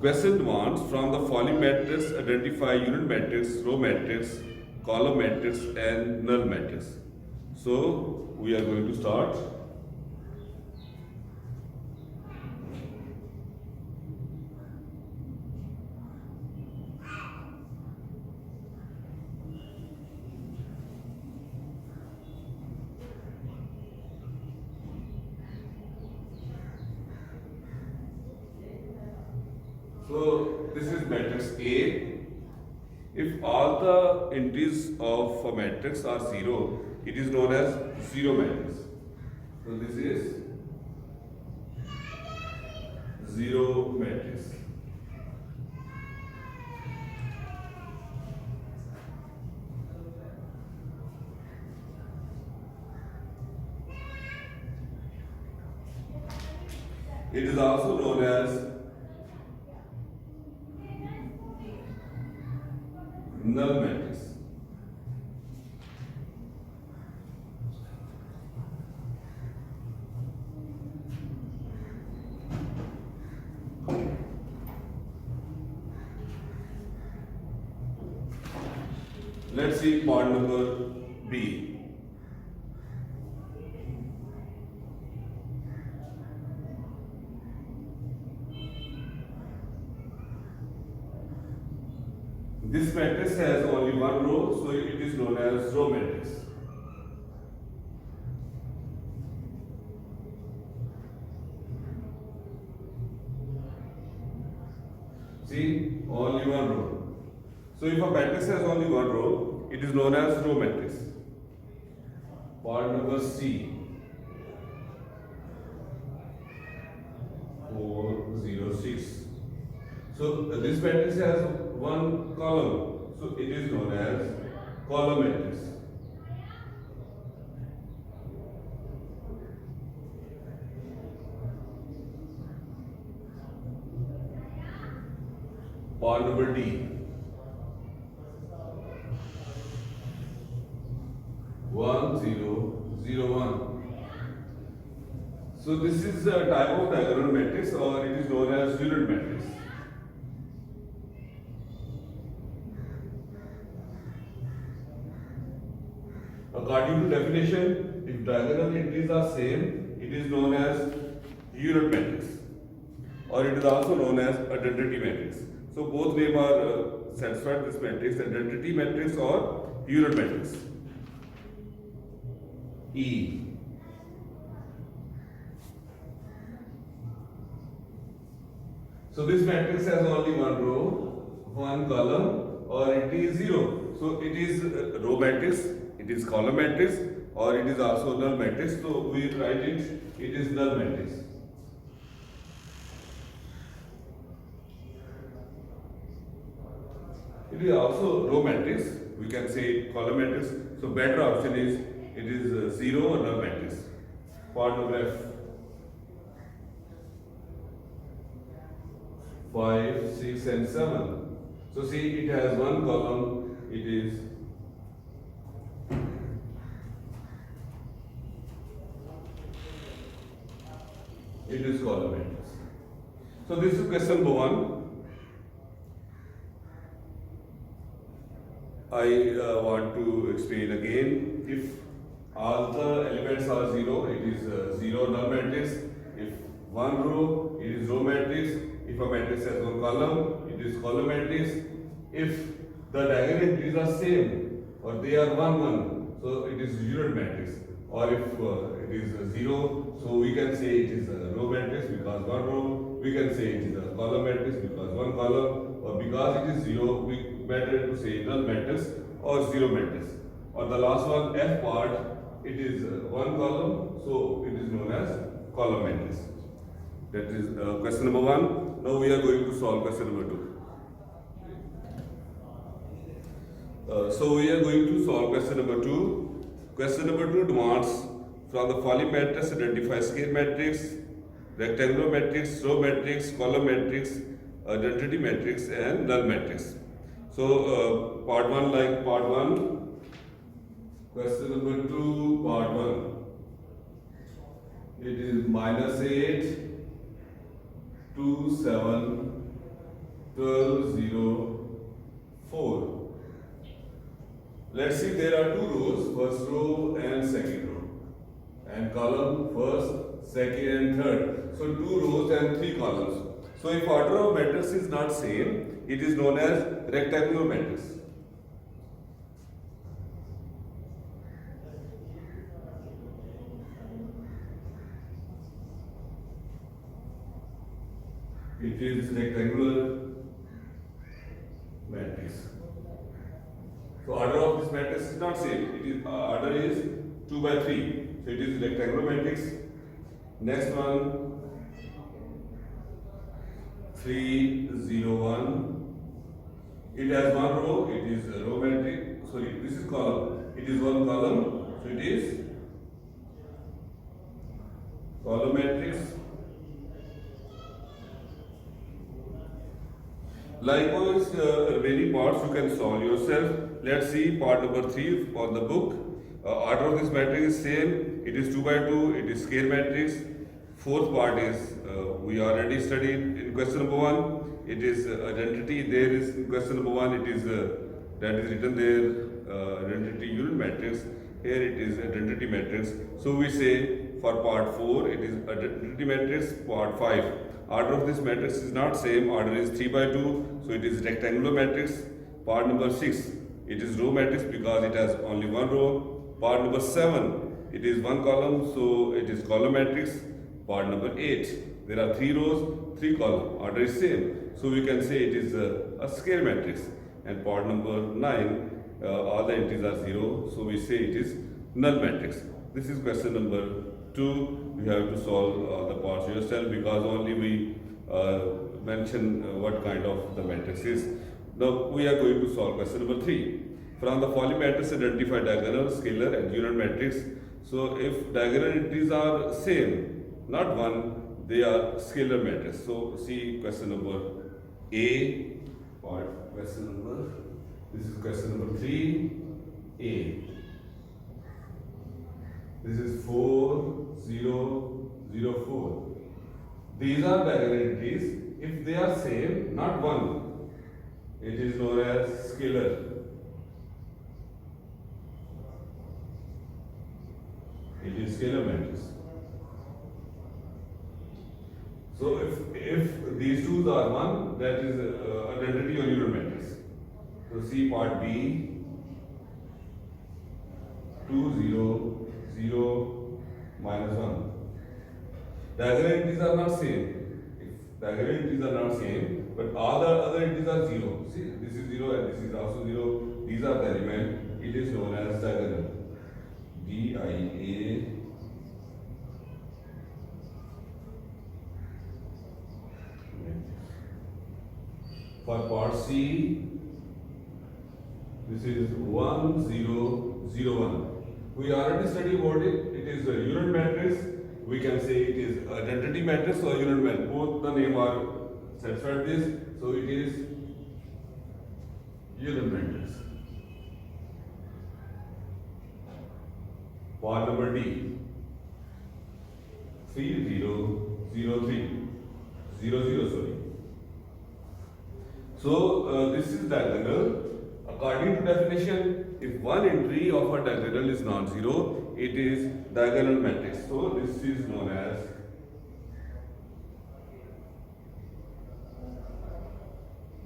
Question demands from the following matrix identify unit matrix, row matrix, column matrix, and null matrix. So we are going to start. So this is matrix A. If all the entries of a matrix are zero, it is known as zero matrix. So this is zero matrix. It is also known as null matrix. Let's see part number B. This matrix has only one row, so it is known as row matrix. See, only one row. So if a matrix has only one row, it is known as row matrix. Part number C. 406. So this matrix has one column, so it is known as column matrix. Part number D. 1001. So this is a type of diagonal matrix, or it is known as unit matrix. According to definition, if diagonal entries are same, it is known as unit matrix, or it is also known as identity matrix. So both names are satisfied this matrix, identity matrix or unit matrix. E. So this matrix has only one row, one column, or it is zero. So it is row matrix, it is column matrix, or it is also null matrix. So we write it is null matrix. It is also row matrix, we can say column matrix. So better option is it is zero or null matrix. Part number F. 5, 6 and 7. So see, it has one column, it is column matrix. So this is question number 1. I want to explain again. If all the elements are zero, it is zero null matrix. If one row, it is row matrix. If a matrix has one column, it is column matrix. If the diagonal entries are same or they are 1, 1, so it is unit matrix. Or if it is 0, so we can say it is a row matrix because one row. We can say it is a column matrix because one column. Or because it is 0, we better to say null matrix or zero matrix. Or the last one, F part, it is one column, so it is known as column matrix. That is question number 1. Now we are going to solve question number 2. So we are going to solve question number 2. Question number 2 demands from the following matrix identify scale matrix, rectangular matrix, row matrix, column matrix, identity matrix, and null matrix. So part 1 like part 1. Question number 2, part 1. It is -8, 2, 7, 12, 0, 4. Let's see, there are two rows, first row and second row, and column first, second and third. So two rows and three columns. So if order of matrix is not same, it is known as rectangular matrix. It is rectangular matrix. So order of this matrix is not same. It is order is 2 by 3. So it is rectangular matrix. Next one 3, 0, 1. It has one row. It is a row matrix. Sorry, this is column. It is one column. So it is column matrix. Likewise, many parts you can solve yourself. Let's see part number 3 on the book. Order of this matrix is same. It is 2 by 2. It is square matrix. Fourth part is we already studied in question number 1. It is identity. There is in question number 1. It is that is written there identity unit matrix. Here it is identity matrix. So we say for part 4 it is identity matrix. Part 5. Order of this matrix is not same. Order is 3 by 2. So it is rectangular matrix. Part number 6. It is row matrix because it has only one row. Part number 7. It is one column. So it is column matrix. Part number 8. There are 3 rows, 3 columns. Order is same. So we can say it is a square matrix. And part number 9. All the entries are 0. So we say it is null matrix. This is question number 2. You have to solve the parts yourself because only we mention what kind of the matrix is. Now we are going to solve question number 3. From the following matrix, identify diagonal, scalar and unit matrix. So if diagonal entries are same, not one, they are scalar matrix. So see question number A, part question number, this is question number 3A. This is 4, 0, 0, 4. These are diagonal entries. If they are same, not one, it is known as scalar. It is scalar matrix. So if these two are one, that is identity or unit matrix. So see part B, 2, 0, 0, minus 1. Diagonal entries are not same. If diagonal entries are not same, but all the other entries are 0. See, this is 0 and this is also 0. These are the element. It is known as diagonal. DIA. For part C, this is 1, 0, 0, 1. We already studied about it. It is a unit matrix. We can say it is identity matrix or unit matrix. Both the name are satisfied this. So it is unit matrix. Part number D. 3, 0, 0, 3. 0, 0, sorry. So this is diagonal. According to definition, if one entry of a diagonal is non-zero, it is diagonal matrix. So this is known as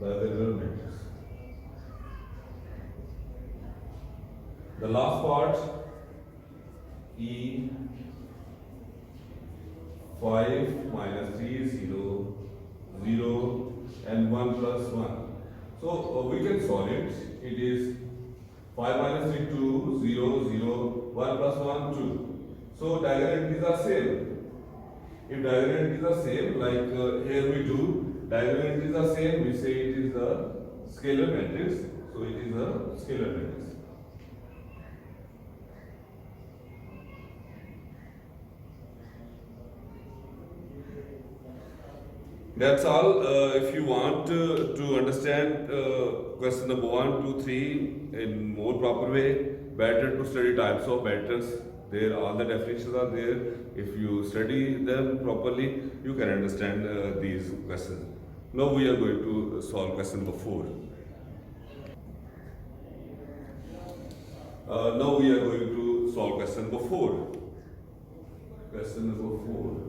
diagonal matrix. The last part, E 5 minus 3 is 0, 0 and 1 plus 1. So we can solve it. It is 5 minus 3, 2, 0, 0, 1 plus 1, 2. So diagonal entries are same. If diagonal entries are same, like here we do, diagonal entries are same, we say it is a scalar matrix. So it is a scalar matrix. That's all. If you want to understand question number 1, 2, 3 in more proper way, better to study types of matrices. There, all the definitions are there. If you study them properly, you can understand these questions. Now we are going to solve question number 4. Now we are going to solve question number 4. Question number 4.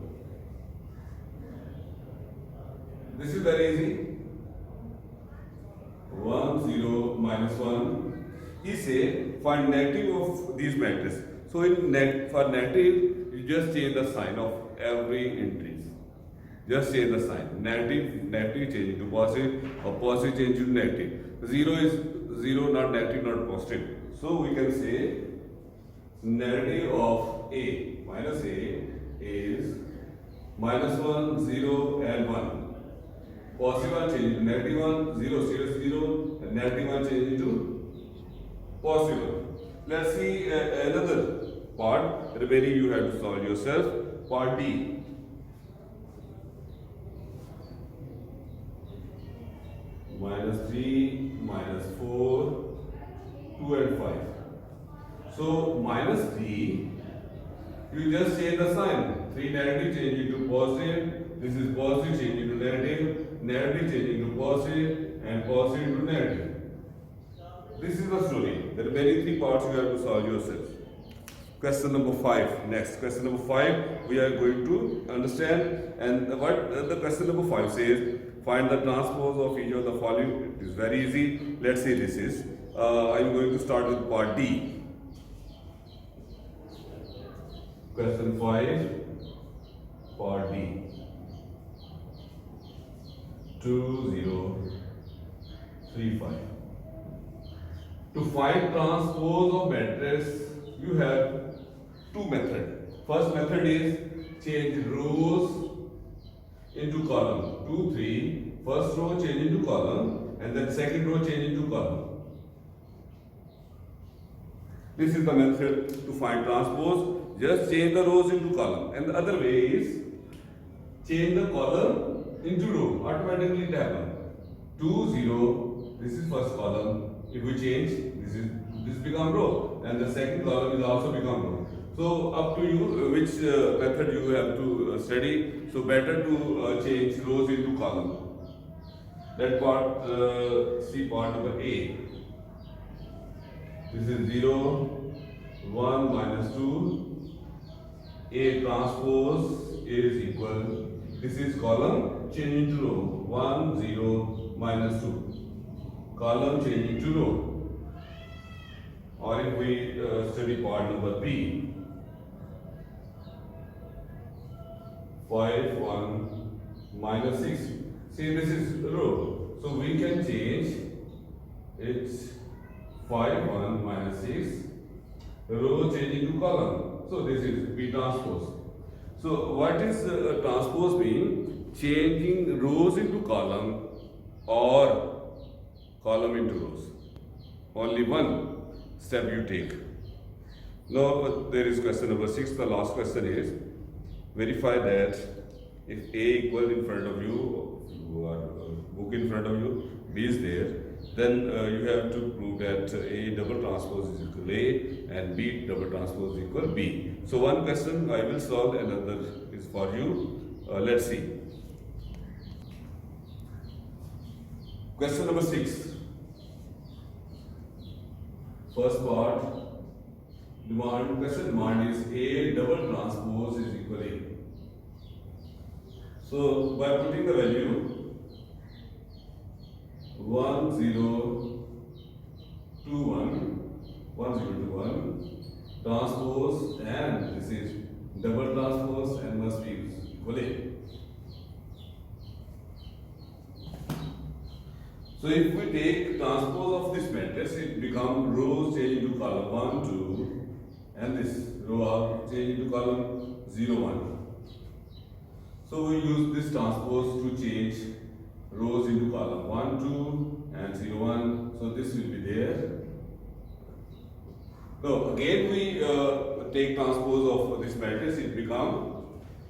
This is very easy. 1, 0, minus 1. He say find negative of these matrices. So for negative, you just change the sign of every entries. Just change the sign. Negative change into positive, or positive change into negative. 0 is 0, not negative, not positive. So we can say negative of A minus A is minus 1, 0 and 1. Positive 1 change into negative 1, 0, 0, 0, and negative 1 change into positive 1. Let's see another part. Remaining you have to solve yourself. Part D. Minus 3, minus 4, 2 and 5. So minus 3, you just change the sign. 3 negative change into positive. This is positive change into negative. Negative change into positive, and positive into negative. This is the story. There are many 3 parts you have to solve yourself. Question number 5. Next, question number 5 we are going to understand, and what the question number 5 says. Find the transpose of each of the following. It is very easy. Let's say this is. I am going to start with part D. Question 5, part D. 2, 0, 3, 5. To find transpose of matrix, you have 2 methods. First method is change rows into column. 2, 3. First row change into column, and then second row change into column. This is the method to find transpose. Just change the rows into column. And the other way is change the column into row. Automatically it happens. 2, 0. This is first column. If we change, this become row, and the second column is also become row. So up to you which method you have to study. So better to change rows into column. That part, see part number A. This is 0, 1, minus 2. A transpose is equal. This is column change into row. 1, 0, minus 2. Column change into row. Or if we study part number B. 5, 1, minus 6. See, this is row. So we can change it's 5, 1, minus 6. Row change into column. So this is B transpose. So what is transpose mean? Changing rows into column or column into rows. Only one step you take. Now there is question number 6. The last question is verify that if A equal in front of you, book in front of you, B is there, then you have to prove that A double transpose is equal A and B double transpose is equal B. So one question I will solve, another is for you. Let's see. Question number 6. First part, question demand is A double transpose is equal A. So by putting the value 1, 0, 2, 1, 1, 0, 2, 1, transpose, and this is double transpose and must be equal A. So if we take transpose of this matrix, it becomes rows change into column 1, 2, and this row change into column 0, 1. So we use this transpose to change rows into column 1, 2 and 0, 1. So this will be there. So again we take transpose of this matrix, it become,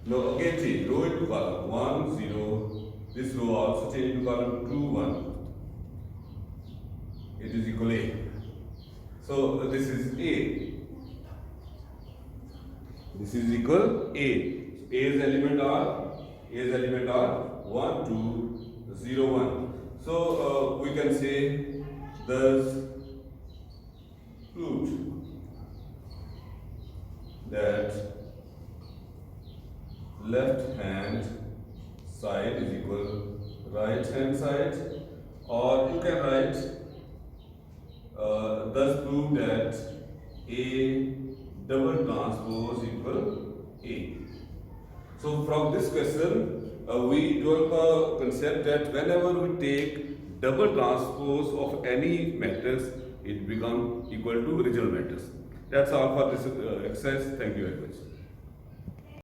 no, again change row into column 1, 0. This row also change into column 2, 1. It is equal A. So this is A. This is equal A. A's element are 1, 2, 0 1. So we can say thus proved that left hand side is equal right hand side, or you can write thus prove that A double transpose equal A. So from this question, we develop a concept that whenever we take double transpose of any matrix, it becomes equal to original matrix. That's all for this exercise. Thank you very much.